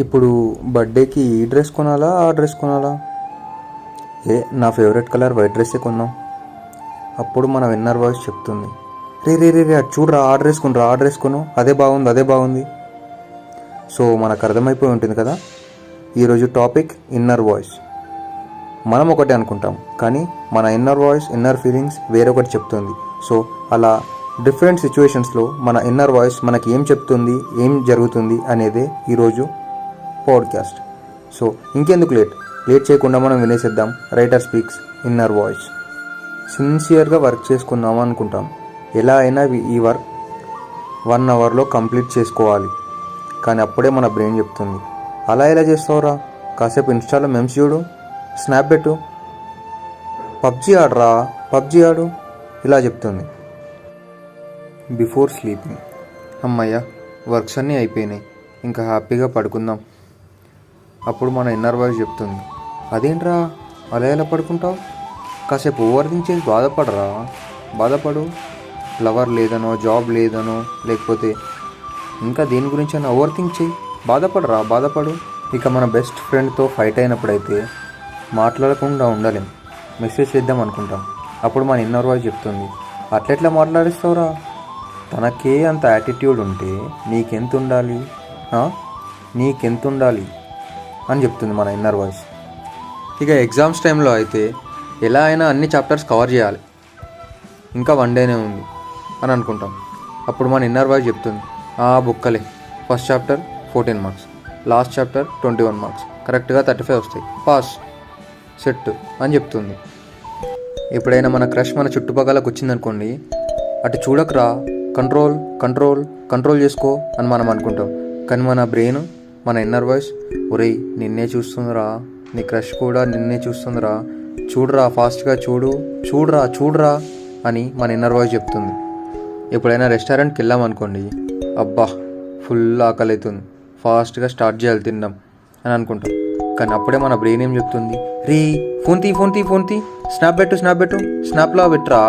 ఇప్పుడు బర్త్డేకి ఈ డ్రెస్ కొనాలా ఆ డ్రెస్ కొనాలా? నా ఫేవరెట్ కలర్ వైట్ డ్రెస్సే కొన్నాం. అప్పుడు మన ఇన్నర్ వాయిస్ చెప్తుంది, రే రే రే రే అది చూడరా, ఆ డ్రెస్ కొను, ఆ డ్రెస్ కొను, అదే బాగుంది అదే బాగుంది. సో మనకు అర్థమైపోయి ఉంటుంది కదా. ఈరోజు టాపిక్ ఇన్నర్ వాయిస్. మనం ఒకటి అనుకుంటాం కానీ మన ఇన్నర్ వాయిస్, ఇన్నర్ ఫీలింగ్స్ వేరొకటి చెప్తుంది. సో అలా డిఫరెంట్ సిచ్యువేషన్స్లో మన ఇన్నర్ వాయిస్ మనకి ఏం చెప్తుంది, ఏం జరుగుతుంది అనేదే ఈరోజు పాడ్కాస్ట్. సో ఇంకెందుకు లేట్ చేయకుండా మనం వినేసేద్దాం రైటర్ స్పీక్స్ ఇన్నర్ వాయిస్. సిన్సియర్గా వర్క్ చేసుకున్నాము అనుకుంటాం. ఎలా అయినా ఈ వర్క్ 1 అవర్లో కంప్లీట్ చేసుకోవాలి. కానీ అప్పుడే మన బ్రెయిన్ చెప్తుంది, అలా ఎలా చేస్తావురా, కాసేపు ఇన్స్టాలో మెమ్స్ చూడు, స్నాప్ పెట్టు, పబ్జీ ఆడరా, పబ్జీ ఆడు, ఇలా చెప్తుంది. బిఫోర్ స్లీపింగ్, అమ్మయ్య వర్క్స్ అన్నీ అయిపోయినాయి, ఇంకా హ్యాపీగా పడుకుందాం. అప్పుడు మన ఇన్నర్ వాయిస్ చెప్తుంది, అదేంట్రా అలా ఎలా పడుకుంటావు, కాసేపు ఓవర్ థింక్ చేసి బాధపడు, లవర్ లేదనో, జాబ్ లేదనో, లేకపోతే ఇంకా దేని గురించి అయినా ఓవర్ థింక్ చేయి, బాధపడు. ఇక మన బెస్ట్ ఫ్రెండ్తో ఫైట్ అయినప్పుడైతే మాట్లాడకుండా ఉండలేం, మెసేజ్ చేద్దాం అనుకుంటాం. అప్పుడు మన ఇన్నర్ వాయిస్ చెప్తుంది, అట్లెట్లా మాట్లాడిస్తావురా, తనకే అంత యాటిట్యూడ్ ఉంటే నీకెంత ఉండాలి అని చెప్తుంది మన ఇన్నర్ వాయిస్. ఇక ఎగ్జామ్స్ టైంలో అయితే ఎలా అయినా అన్ని చాప్టర్స్ కవర్ చేయాలి, ఇంకా 1 డేనే ఉంది అని అనుకుంటాం. అప్పుడు మన ఇన్నర్ వాయిస్ చెప్తుంది, బుక్కలే, first chapter 14 marks, last chapter 21 marks, కరెక్ట్గా 35 వస్తాయి, పాస్, సెట్ అని చెప్తుంది. ఎప్పుడైనా మన క్రష్ మన చుట్టుపక్కలకు వచ్చిందనుకోండి, అటు చూడకరా, కంట్రోల్ చేసుకో అని మనం అనుకుంటాం. కానీ మన బ్రెయిన్, మన ఇన్నర్ వాయిస్, ఒరేయ్ నిన్నే చూస్తుందిరా, నీ క్రష్ కూడా నిన్నే చూస్తుందిరా, చూడరా, ఫాస్ట్గా చూడరా అని మన ఇన్నర్ వాయిస్ చెప్తుంది. ఎప్పుడైనా రెస్టారెంట్కి వెళ్ళామనుకోండి, అబ్బా ఫుల్ ఆకలి అవుతుంది, ఫాస్ట్గా స్టార్ట్ చేయాలి తినడం అని అనుకుంటాం. కానీ అప్పుడే మన బ్రెయిన్ ఏం చెప్తుంది, రే ఫోన్ తీ, స్నాప్ పెట్టు, స్నాప్లో పెట్టరా,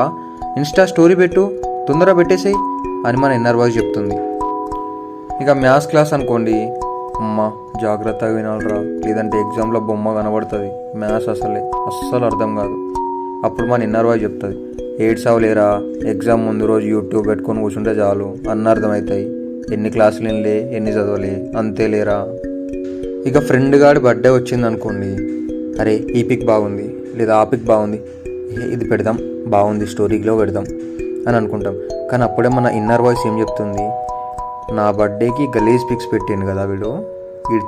ఇన్స్టా స్టోరీ పెట్టు, తొందరగా పెట్టేసేయి అని మన ఇన్నర్ వాయిస్ చెప్తుంది. ఇక మ్యాథ్స్ క్లాస్ అనుకోండి, అమ్మ జాగ్రత్తగా వినాలరా, లేదంటే ఎగ్జామ్లో బొమ్మ కనబడుతుంది, మ్యాథ్స్ అస్సలు అర్థం కాదు. అప్పుడు మన ఇన్నర్ వాయిస్ చెప్తుంది, ఏడ్సావులేరా, ఎగ్జామ్ ముందు రోజు యూట్యూబ్ పెట్టుకొని కూర్చుంటే చాలు అన్న అర్థమవుతాయి, ఎన్ని క్లాసులు వినలే, ఎన్ని చదవలే, అంతే లేరా. ఇక ఫ్రెండ్ గాడి బర్త్డే వచ్చింది అనుకోండి, అరే ఈ పిక్ బాగుంది, లేదా ఆ పిక్ బాగుంది, ఇది పెడదాం, బాగుంది స్టోరీలో పెడదాం అని అనుకుంటాం. కానీ అప్పుడే మన ఇన్నర్ వాయిస్ ఏం చెప్తుంది, నా బర్త్డేకి గలీజ్ పిక్స్ పెట్టాను కదా వీడు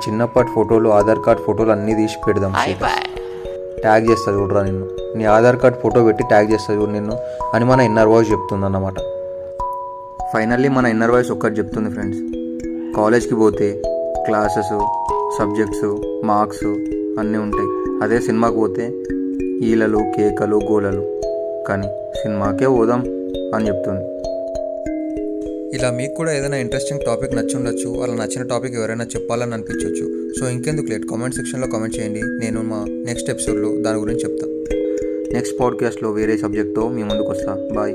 చిన్నప్పటి ఫోటోలు, ఆధార్ కార్డ్ ఫోటోలు అన్నీ తీసి పెడదాం, ట్యాగ్ చేస్తుంది చూడరా నిన్ను, నీ ఆధార్ కార్డ్ ఫోటో పెట్టి ట్యాగ్ చేస్తుంది చూడు నిన్ను అని మన ఇన్నర్ వాయిస్ చెప్తుంది అన్నమాట. ఫైనల్లీ మన ఇన్నర్ వాయిస్ ఒక్కటి చెప్తుంది ఫ్రెండ్స్, కాలేజ్కి పోతే క్లాసెస్, సబ్జెక్ట్స్, మార్క్స్ అన్నీ ఉంటాయి. అదే సినిమాకి పోతే ఈలలు, కేకలు, గోలలు, కానీ సినిమాకే పోదాం అని చెప్తుంది. ఇలా మీకు కూడా ఏదైనా ఇంట్రెస్టింగ్ టాపిక్ నచ్చుండొచ్చు, అలా నచ్చిన టాపిక్ ఎవరైనా చెప్పాలని అనిపించవచ్చు. సో ఇంకెందుకు లేట్, కామెంట్ సెక్షన్లో కామెంట్ చేయండి, నేను మా నెక్స్ట్ ఎపిసోడ్లో దాని గురించి చెప్తాను. నెక్స్ట్ పాడ్కాస్ట్లో వేరే సబ్జెక్ట్తో మీ ముందుకు వస్తా. బాయ్.